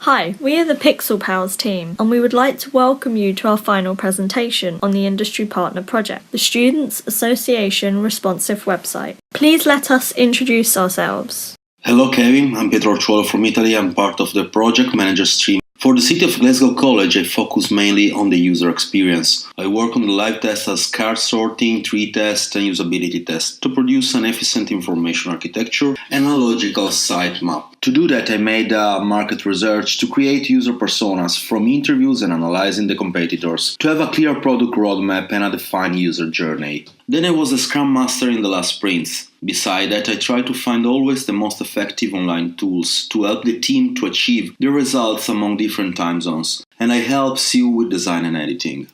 Hi, we are the Pixel Pals team, and we would like to welcome you to our final presentation on the Industry Partner Project, the Students' Association responsive website. Please let us introduce ourselves. Hello Kevin, I'm Pietro Orciuolo from Italy. I'm part of the project managers team. For the City of Glasgow College, I focus mainly on the user experience. I work on the live tests as card sorting, tree test, and usability test to produce an efficient information architecture and a logical site map. To do that, I made market research to create user personas from interviews and analyzing the competitors, to have a clear product roadmap and a defined user journey. Then I was a Scrum Master in the last sprints. Beside that, I try to find always the most effective online tools to help the team to achieve the results among different time zones. And I help you with design and editing.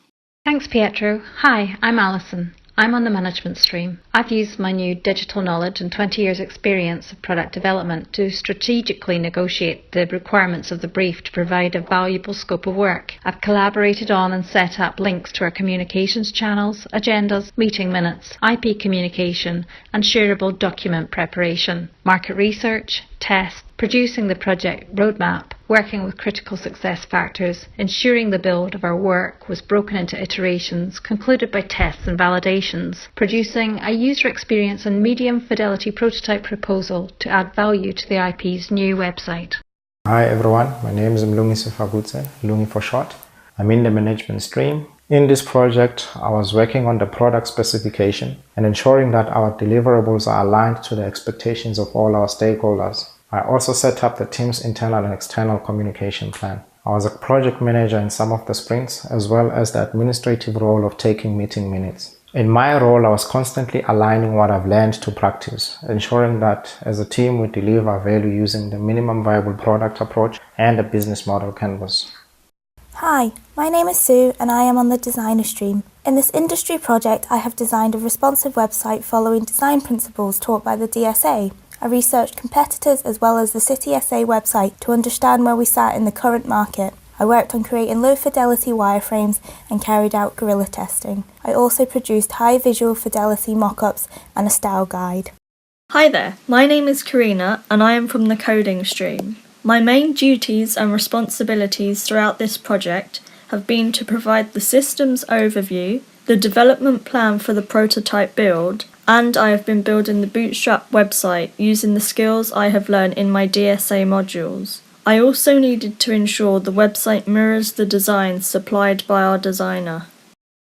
Thanks, Pietro. Hi, I'm Alison. I'm on the management stream. I've used my new digital knowledge and 20 years experience of product development to strategically negotiate the requirements of the brief to provide a valuable scope of work. I've collaborated on and set up links to our communications channels, agendas, meeting minutes, IP communication, and shareable document preparation, market research, tests, producing the project roadmap, working with critical success factors, ensuring the build of our work was broken into iterations, concluded by tests and validations, producing a user experience and medium fidelity prototype proposal to add value to the IP's new website. Hi everyone, my name is Mlungi Sifagutse, Lungi for short. I'm in the management stream. In this project, I was working on the product specification and ensuring that our deliverables are aligned to the expectations of all our stakeholders. I also set up the team's internal and external communication plan. I was a project manager in some of the sprints, as well as the administrative role of taking meeting minutes. In my role, I was constantly aligning what I've learned to practice, ensuring that as a team we deliver value using the minimum viable product approach and a business model canvas. Hi, my name is Sue and I am on the designer stream. In this industry project, I have designed a responsive website following design principles taught by the DSA. I researched competitors as well as the City SA website to understand where we sat in the current market. I worked on creating low fidelity wireframes and carried out guerrilla testing. I also produced high visual fidelity mock-ups and a style guide. Hi there, my name is Karina and I am from the coding stream. My main duties and responsibilities throughout this project have been to provide the systems overview, the development plan for the prototype build, and I have been building the Bootstrap website using the skills I have learned in my DSA modules. I also needed to ensure the website mirrors the designs supplied by our designer.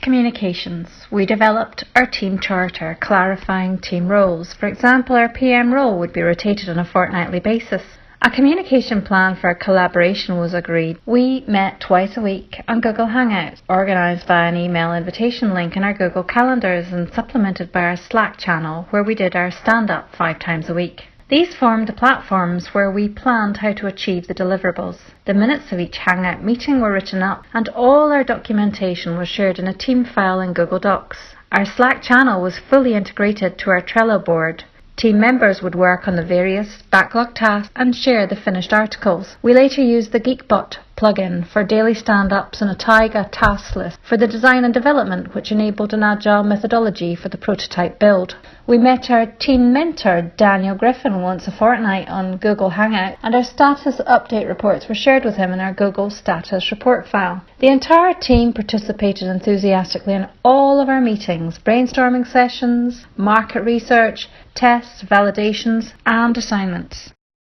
Communications. We developed our team charter, clarifying team roles. For example, our PM role would be rotated on a fortnightly basis. A communication plan for our collaboration was agreed. We met twice a week on Google Hangouts, organised via an email invitation link in our Google calendars and supplemented by our Slack channel where we did our stand-up 5 times a week. These formed the platforms where we planned how to achieve the deliverables. The minutes of each Hangout meeting were written up and all our documentation was shared in a team file in Google Docs. Our Slack channel was fully integrated to our Trello board. Team members would work on the various backlog tasks and share the finished articles. We later used the Geekbot plugin for daily stand-ups and a Taiga task list for the design and development, which enabled an agile methodology for the prototype build. We met our team mentor Daniel Griffin once a fortnight on Google Hangout, and our status update reports were shared with him in our Google status report file. The entire team participated enthusiastically in all of our meetings, brainstorming sessions, market research, tests, validations and assignments.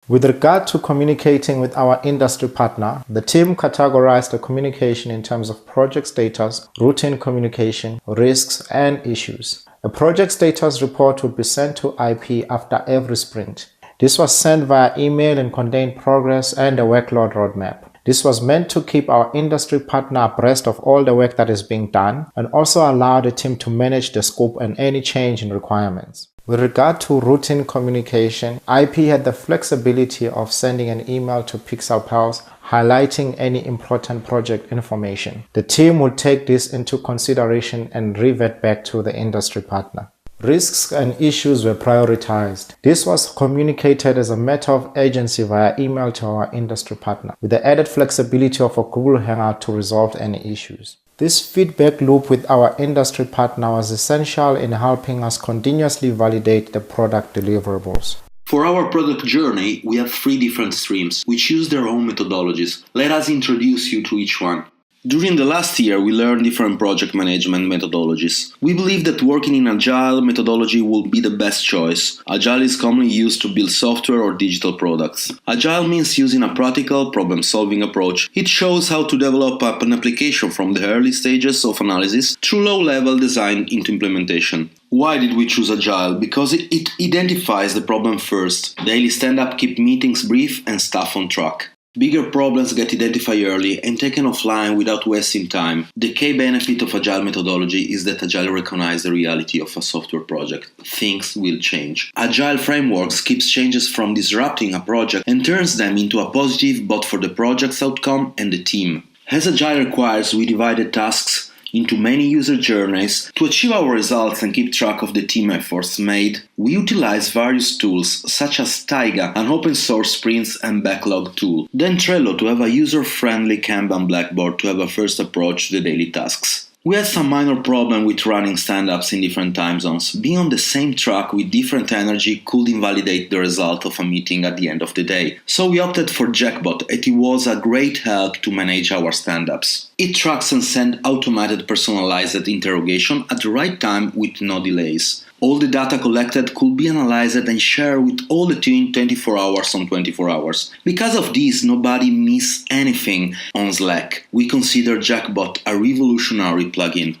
With regard to communicating with our industry partner, the team categorized the communication in terms of project status, routine communication, risks, and issues. A project status report would be sent to IP after every sprint. This was sent via email and contained progress and a workload roadmap. This was meant to keep our industry partner abreast of all the work that is being done and also allow the team to manage the scope and any change in requirements. With regard to routine communication, IP had the flexibility of sending an email to Pixel Pals highlighting any important project information. The team would take this into consideration and revert back to the industry partner. Risks and issues were prioritized. This was communicated as a matter of urgency via email to our industry partner, with the added flexibility of a Google Hangout to resolve any issues. This feedback loop with our industry partner was essential in helping us continuously validate the product deliverables. For our product journey, we have 3 different streams, which use their own methodologies. Let us introduce you to each one. During the last year, we learned different project management methodologies. We believe that working in Agile methodology will be the best choice. Agile is commonly used to build software or digital products. Agile means using a practical, problem-solving approach. It shows how to develop an application from the early stages of analysis through low-level design into implementation. Why did we choose Agile? Because it identifies the problem first. Daily stand-up keep meetings brief and staff on track. Bigger problems get identified early and taken offline without wasting time. The key benefit of Agile methodology is that Agile recognizes the reality of a software project. Things will change. Agile frameworks keeps changes from disrupting a project and turns them into a positive both for the project's outcome and the team. As Agile requires, we divided tasks into many user journeys. To achieve our results and keep track of the team efforts made, we utilize various tools such as Taiga, an open source sprints and backlog tool, then Trello to have a user-friendly Kanban blackboard to have a first approach to the daily tasks. We had some minor problem with running stand-ups in different time zones. Being on the same track with different energy could invalidate the result of a meeting at the end of the day. So we opted for Jackbot, and it was a great help to manage our stand-ups. It tracks and sends automated personalized interrogation at the right time with no delays. All the data collected could be analyzed and shared with all the team 24 hours on 24 hours. Because of this, nobody missed anything on Slack. We consider Jackbot a revolutionary plugin.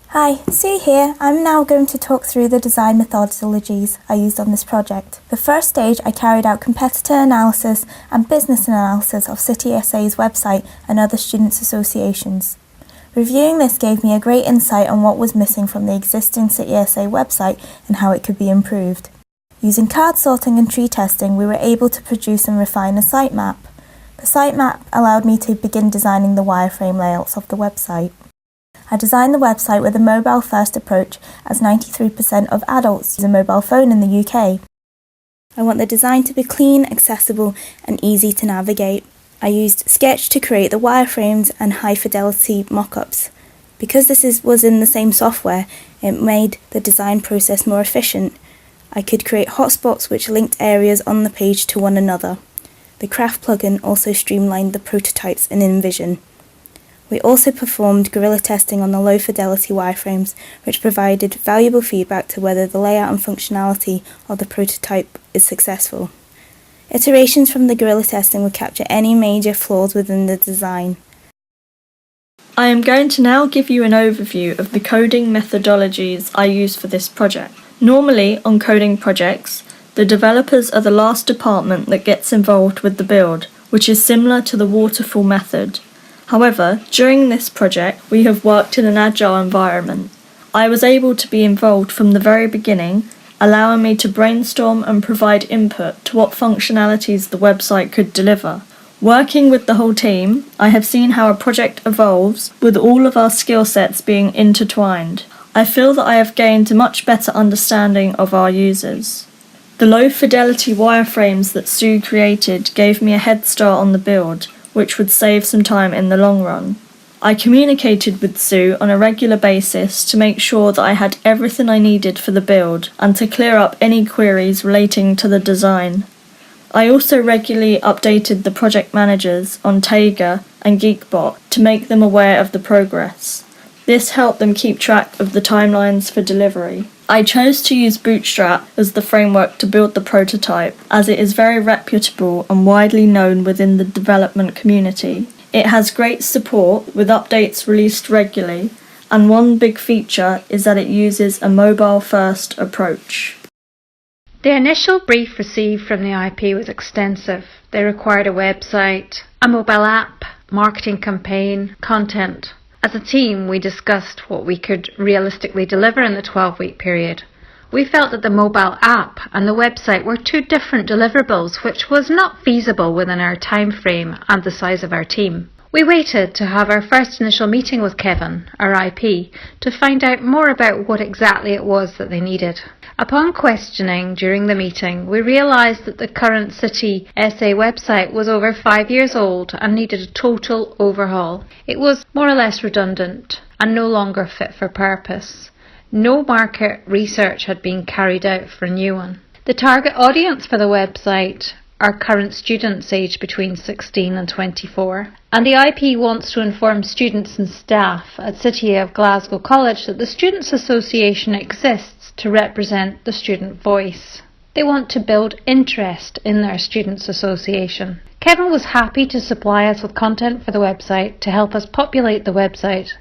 Hi, Sue here. I'm now going to talk through the design methodologies I used on this project. The first stage, I carried out competitor analysis and business analysis of City SA's website and other students' associations. Reviewing this gave me a great insight on what was missing from the existing City SA website and how it could be improved. Using card sorting and tree testing, we were able to produce and refine a sitemap. The sitemap allowed me to begin designing the wireframe layouts of the website. I designed the website with a mobile-first approach, as 93% of adults use a mobile phone in the UK. I want the design to be clean, accessible, and easy to navigate. I used Sketch to create the wireframes and high-fidelity mock-ups. Because this was in the same software, it made the design process more efficient. I could create hotspots which linked areas on the page to one another. The Craft plugin also streamlined the prototypes in InVision. We also performed guerrilla testing on the low-fidelity wireframes, which provided valuable feedback to whether the layout and functionality of the prototype is successful. Iterations from the guerrilla testing would capture any major flaws within the design. I am going to now give you an overview of the coding methodologies I use for this project. Normally, on coding projects, the developers are the last department that gets involved with the build, which is similar to the waterfall method. However, during this project, we have worked in an agile environment. I was able to be involved from the very beginning, allowing me to brainstorm and provide input to what functionalities the website could deliver. Working with the whole team, I have seen how a project evolves with all of our skill sets being intertwined. I feel that I have gained a much better understanding of our users. The low-fidelity wireframes that Sue created gave me a head start on the build, which would save some time in the long run. I communicated with Sue on a regular basis to make sure that I had everything I needed for the build and to clear up any queries relating to the design. I also regularly updated the project managers on Taiga and Geekbot to make them aware of the progress. This helped them keep track of the timelines for delivery. I chose to use Bootstrap as the framework to build the prototype, as it is very reputable and widely known within the development community. It has great support with updates released regularly, and one big feature is that it uses a mobile-first approach. The initial brief received from the IP was extensive. They required a website, a mobile app, marketing campaign, content. As a team, we discussed what we could realistically deliver in the 12-week period. We felt that the mobile app and the website were two different deliverables, which was not feasible within our time frame and the size of our team. We waited to have our first initial meeting with Kevin, our IP, to find out more about what exactly it was that they needed. Upon questioning during the meeting, we realised that the current City SA website was over 5 years old and needed a total overhaul. It was more or less redundant and no longer fit for purpose. No market research had been carried out for a new one. The target audience for the website are current students aged between 16 and 24, and the IP wants to inform students and staff at City of Glasgow College that the Students' Association exists to represent the student voice. They want to build interest in their Students' Association. Kevin was happy to supply us with content for the website to help us populate the website,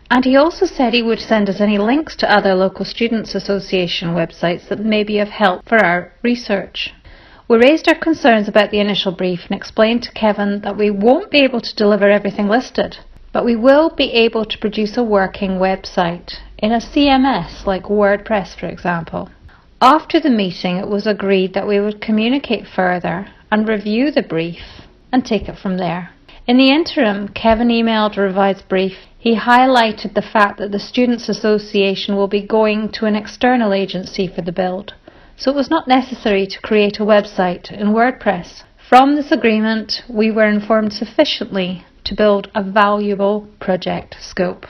and he also said he would send us any links to other local Students' Association websites that may be of help for our research. We raised our concerns about the initial brief and explained to Kevin that we won't be able to deliver everything listed, but we will be able to produce a working website in a CMS like WordPress, for example. After the meeting, it was agreed that we would communicate further and review the brief and take it from there. In the interim, Kevin emailed a revised brief. He highlighted the fact that the Students' Association will be going to an external agency for the build, so it was not necessary to create a website in WordPress. From this agreement, we were informed sufficiently to build a valuable project scope.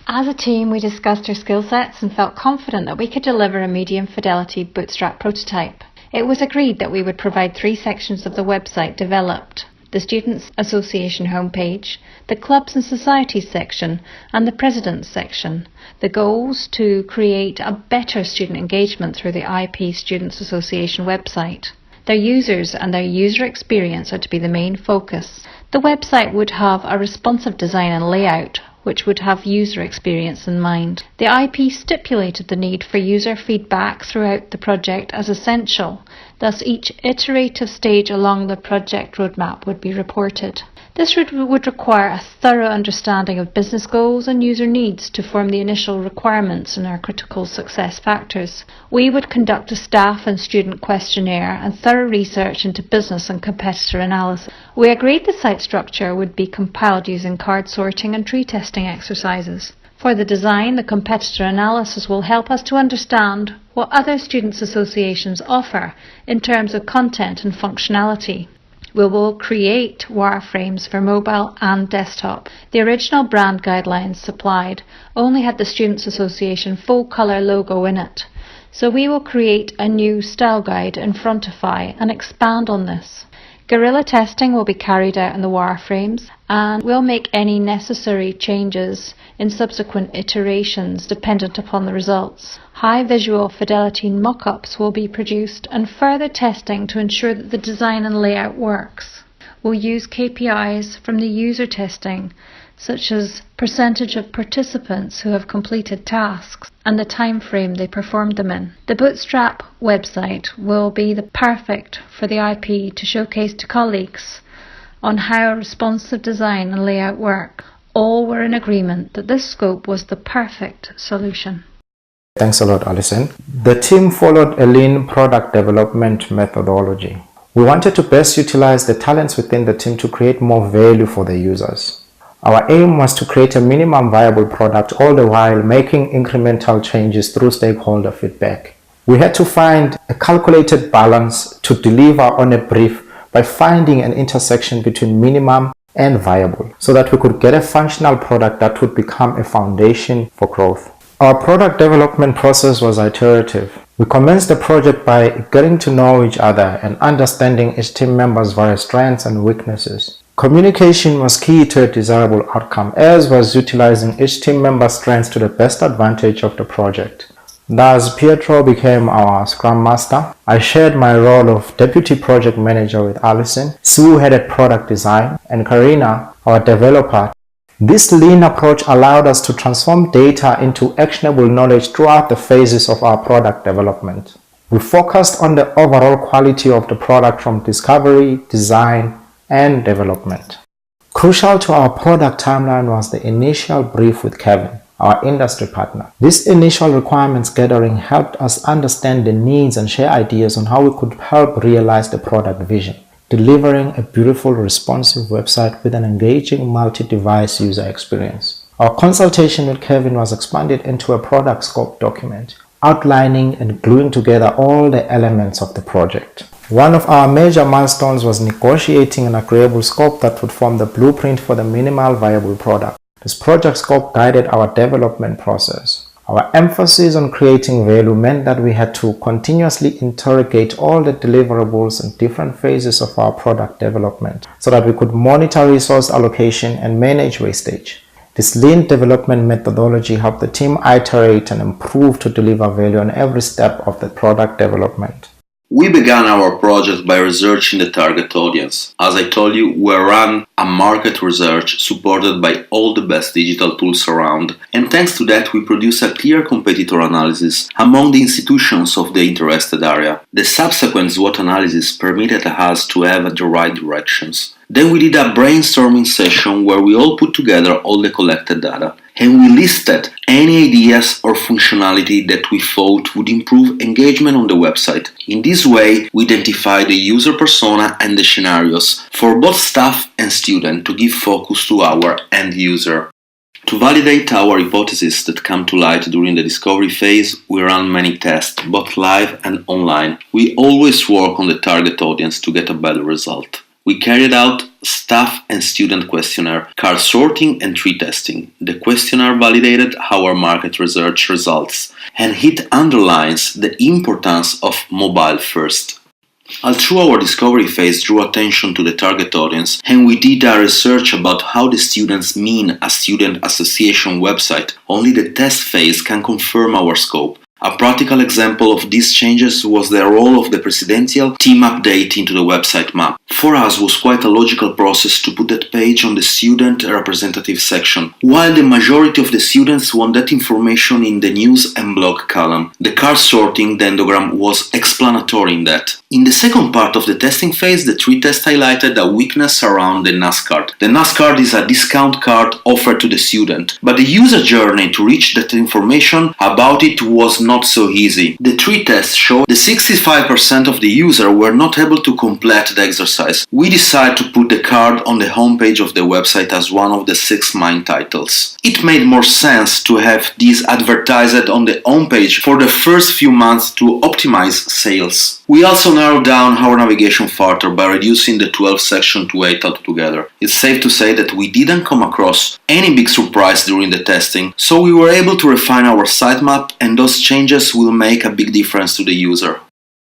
As a team, we discussed our skill sets and felt confident that we could deliver a medium fidelity bootstrap prototype. It was agreed that we would provide 3 sections of the website developed: the Students' Association homepage, the Clubs and Societies section, and the Presidents section. The goals to create a better student engagement through the IP Students' Association website. Their users and their user experience are to be the main focus. The website would have a responsive design and layout which would have user experience in mind. The IP stipulated the need for user feedback throughout the project as essential, thus each iterative stage along the project roadmap would be reported. This would require a thorough understanding of business goals and user needs to form the initial requirements and our critical success factors. We would conduct a staff and student questionnaire and thorough research into business and competitor analysis. We agreed the site structure would be compiled using card sorting and tree testing exercises. For the design, the competitor analysis will help us to understand what other students' associations offer in terms of content and functionality. We will create wireframes for mobile and desktop. The original brand guidelines supplied only had the Students' Association full colour logo in it, so we will create a new style guide in Frontify and expand on this. Guerrilla testing will be carried out in the wireframes, and we'll make any necessary changes in subsequent iterations dependent upon the results. High visual fidelity mock-ups will be produced and further testing to ensure that the design and layout works. We'll use KPIs from the user testing, such as percentage of participants who have completed tasks and the time frame they performed them in. The Bootstrap website will be the perfect for the IP to showcase to colleagues on how responsive design and layout work. All were in agreement that this scope was the perfect solution. Thanks a lot, Alison. The team followed a lean product development methodology. We wanted to best utilize the talents within the team to create more value for the users. Our aim was to create a minimum viable product, all the while making incremental changes through stakeholder feedback. We had to find a calculated balance to deliver on a brief by finding an intersection between minimum and viable, so that we could get a functional product that would become a foundation for growth. Our product development process was iterative. We commenced the project by getting to know each other and understanding each team member's various strengths and weaknesses. Communication was key to a desirable outcome, as was utilizing each team member's strengths to the best advantage of the project. Thus, Pietro became our Scrum Master. I shared my role of Deputy Project Manager with Alison. Sue headed product design, and Karina, our developer. This lean approach allowed us to transform data into actionable knowledge throughout the phases of our product development. We focused on the overall quality of the product from discovery, design, and development. Crucial to our product timeline was the initial brief with Kevin, our industry partner. This initial requirements gathering helped us understand the needs and share ideas on how we could help realize the product vision, delivering a beautiful, responsive website with an engaging multi-device user experience. Our consultation with Kevin was expanded into a product scope document, outlining and gluing together all the elements of the project. One of our major milestones was negotiating an agreeable scope that would form the blueprint for the minimal viable product. This project scope guided our development process. Our Our emphasis on creating value meant that we had to continuously interrogate all the deliverables and different phases of our product development so that we could monitor resource allocation and manage wastage. This lean development methodology helped the team iterate and improve to deliver value on every step of the product development. We began our project by researching the target audience. As I told you, we ran a market research supported by all the best digital tools around, and thanks to that we produced a clear competitor analysis among the institutions of the interested area. The subsequent SWOT analysis permitted us to have the right directions. Then we did a brainstorming session where we all put together all the collected data, and we listed any ideas or functionality that we thought would improve engagement on the website. In this way, we identified the user persona and the scenarios for both staff and student to give focus to our end user. To validate our hypotheses that come to light during the discovery phase, we ran many tests, both live and online. We always work on the target audience to get a better result. We carried out staff and student questionnaire, card sorting and tree testing. The questionnaire validated our market research results, and it underlines the importance of mobile first. All through our discovery phase drew attention to the target audience, and we did our research about how the students mean a student association website. Only the test phase can confirm our scope. A practical example of these changes was the role of the presidential team update into the website map. For us, it was quite a logical process to put that page on the student representative section, while the majority of the students want that information in the news and blog column. The card sorting dendrogram was explanatory in that. In the second part of the testing phase, the tree test highlighted a weakness around the NAS card. The NAS card is a discount card offered to the student, but the user journey to reach that information about it was not so easy. The tree test showed that 65% of the users were not able to complete the exercise. We decided to put the card on the homepage of the website as one of the 6 main titles. It made more sense to have these advertised on the homepage for the first few months to optimize sales. We also narrowed down our navigation further by reducing the 12 section to 8 altogether. It's safe to say that we didn't come across any big surprise during the testing, so we were able to refine our sitemap, and those changes will make a big difference to the user.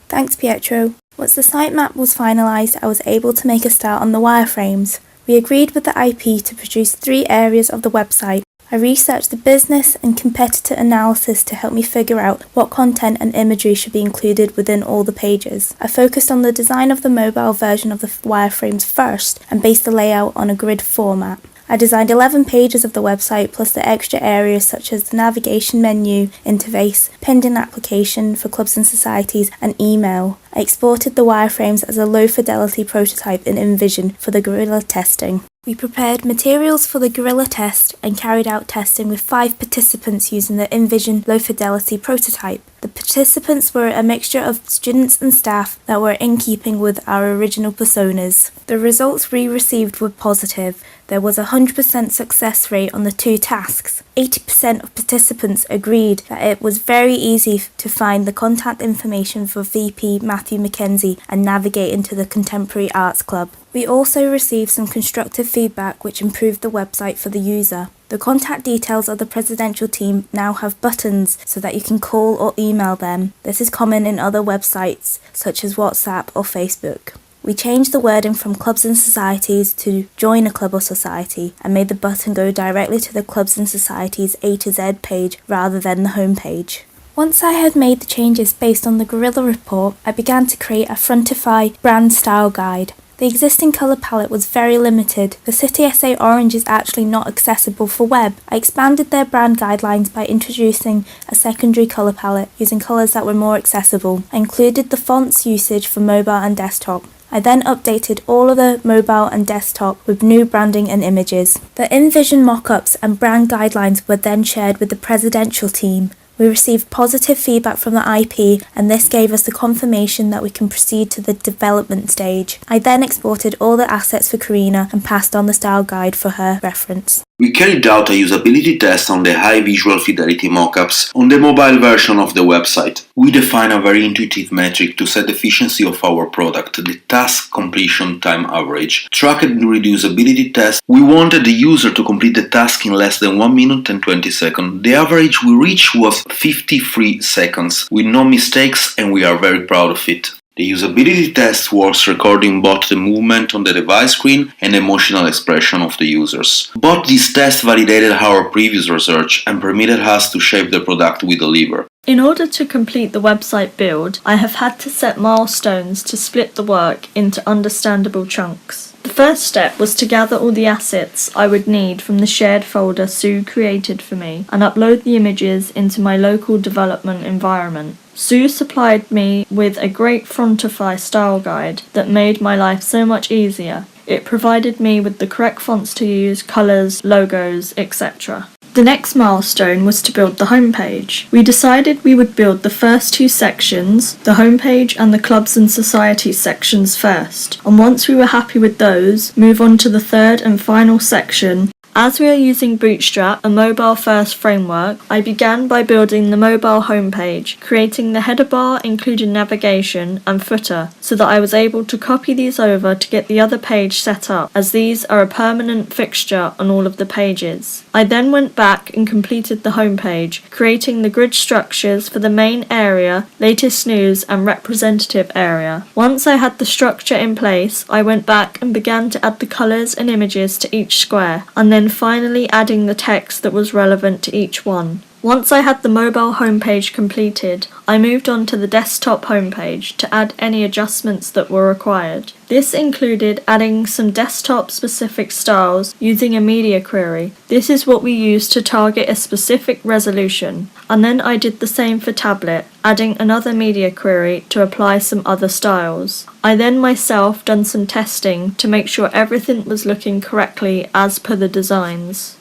Thanks, Pietro. Once the sitemap was finalised, I was able to make a start on the wireframes. We agreed with the IP to produce 3 areas of the website. I researched the business and competitor analysis to help me figure out what content and imagery should be included within all the pages. I focused on the design of the mobile version of the wireframes first and based the layout on a grid format. I designed 11 pages of the website plus the extra areas such as the navigation menu, interface, pending application for clubs and societies, and email. I exported the wireframes as a low-fidelity prototype in InVision for the guerrilla testing. We prepared materials for the guerrilla test and carried out testing with 5 participants using the InVision low-fidelity prototype. The participants were a mixture of students and staff that were in keeping with our original personas. The results we received were positive. There was a 100% success rate on the 2 tasks. 80% of participants agreed that it was very easy to find the contact information for VP Matthew Mackenzie and navigate into the Contemporary Arts Club. We also received some constructive feedback which improved the website for the user. The contact details of the presidential team now have buttons so that you can call or email them. This is common in other websites such as WhatsApp or Facebook. We changed the wording from clubs and societies to join a club or society and made the button go directly to the clubs and societies A to Z page rather than the home page. Once I had made the changes based on the Guerrilla report, I began to create a Frontify brand style guide. The existing colour palette was very limited. The City SA orange is actually not accessible for web. I expanded their brand guidelines by introducing a secondary colour palette using colours that were more accessible. I included the fonts usage for mobile and desktop. I then updated all of the mobile and desktop with new branding and images. The InVision mock-ups and brand guidelines were then shared with the presidential team. We received positive feedback from the IP, and this gave us the confirmation that we can proceed to the development stage. I then exported all the assets for Karina and passed on the style guide for her reference. We carried out a usability test on the high visual fidelity mockups on the mobile version of the website. We define a very intuitive metric to set the efficiency of our product, the task completion time average. Tracked in the reusability test, we wanted the user to complete the task in less than 1 minute and 20 seconds. The average we reached was 53 seconds, with no mistakes, and we are very proud of it. The usability test works recording both the movement on the device screen and the emotional expression of the users. Both these tests validated our previous research and permitted us to shape the product we deliver. In order to complete the website build, I have had to set milestones to split the work into understandable chunks. The first step was to gather all the assets I would need from the shared folder Sue created for me and upload the images into my local development environment. Sue supplied me with a great Frontify style guide that made my life so much easier. It provided me with the correct fonts to use, colours, logos, etc. The next milestone was to build the homepage. We decided we would build the first two sections, the homepage and the clubs and societies sections first, and once we were happy with those, move on to the third and final section. As we are using Bootstrap, a mobile-first framework, I began by building the mobile homepage, creating the header bar including navigation and footer so that I was able to copy these over to get the other page set up, as these are a permanent fixture on all of the pages. I then went back and completed the homepage, creating the grid structures for the main area, latest news and representative area. Once I had the structure in place, I went back and began to add the colours and images to each square, and then finally adding the text that was relevant to each one. Once I had the mobile homepage completed, I moved on to the desktop homepage to add any adjustments that were required. This included adding some desktop-specific styles using a media query. This is what we use to target a specific resolution. And then I did the same for tablet, adding another media query to apply some other styles. I then myself done some testing to make sure everything was looking correctly as per the designs.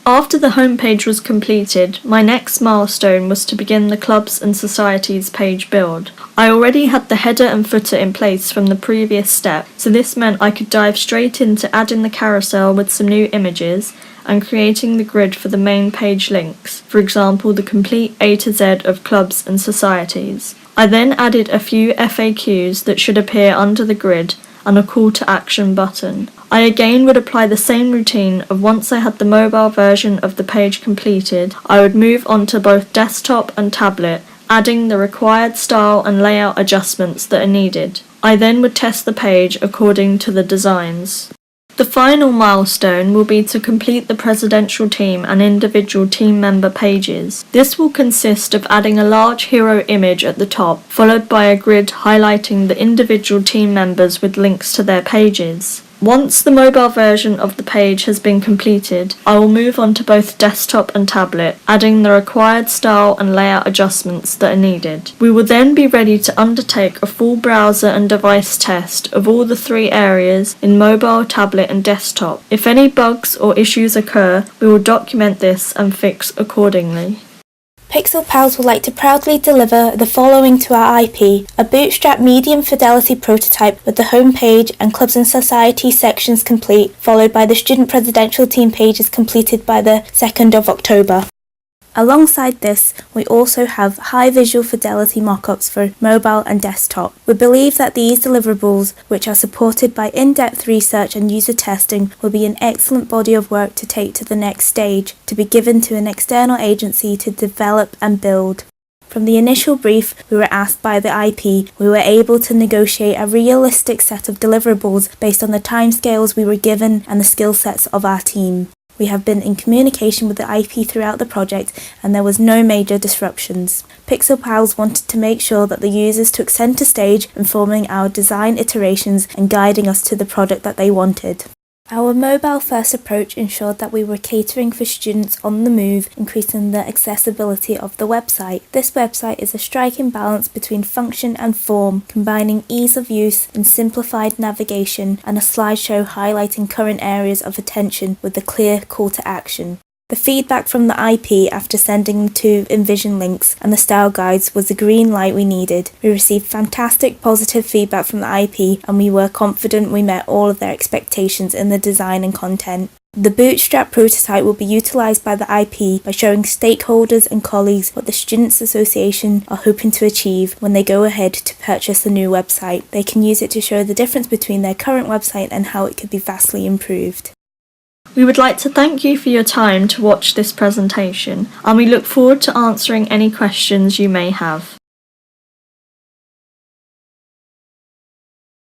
After the homepage was completed, my next milestone was to begin the clubs and societies page build. I already had the header and footer in place from the previous step, so this meant I could dive straight into adding the carousel with some new images and creating the grid for the main page links, for example the complete A to Z of clubs and societies. I then added a few FAQs that should appear under the grid and a call to action button. I again would apply the same routine of once I had the mobile version of the page completed, I would move on to both desktop and tablet, adding the required style and layout adjustments that are needed. I then would test the page according to the designs. The final milestone will be to complete the presidential team and individual team member pages. This will consist of adding a large hero image at the top, followed by a grid highlighting the individual team members with links to their pages. Once the mobile version of the page has been completed, I will move on to both desktop and tablet, adding the required style and layout adjustments that are needed. We will then be ready to undertake a full browser and device test of all the three areas in mobile, tablet and desktop. If any bugs or issues occur, we will document this and fix accordingly. Pixel Pals would like to proudly deliver the following to our IP: a Bootstrap medium fidelity prototype with the homepage and clubs and society sections complete, followed by the student presidential team pages completed by the 2nd of October. Alongside this, we also have high visual fidelity mockups for mobile and desktop. We believe that these deliverables, which are supported by in-depth research and user testing, will be an excellent body of work to take to the next stage, to be given to an external agency to develop and build. From the initial brief we were asked by the IP, we were able to negotiate a realistic set of deliverables based on the timescales we were given and the skill sets of our team. We have been in communication with the IP throughout the project and there was no major disruptions. Pixel Pals wanted to make sure that the users took centre stage, informing our design iterations and guiding us to the product that they wanted. Our mobile-first approach ensured that we were catering for students on the move, increasing the accessibility of the website. This website is a striking balance between function and form, combining ease of use and simplified navigation and a slideshow highlighting current areas of attention with a clear call to action. The feedback from the IP after sending the two InVision links and the style guides was the green light we needed. We received fantastic positive feedback from the IP and we were confident we met all of their expectations in the design and content. The Bootstrap prototype will be utilised by the IP by showing stakeholders and colleagues what the Students' Association are hoping to achieve when they go ahead to purchase the new website. They can use it to show the difference between their current website and how it could be vastly improved. We would like to thank you for your time to watch this presentation, and we look forward to answering any questions you may have.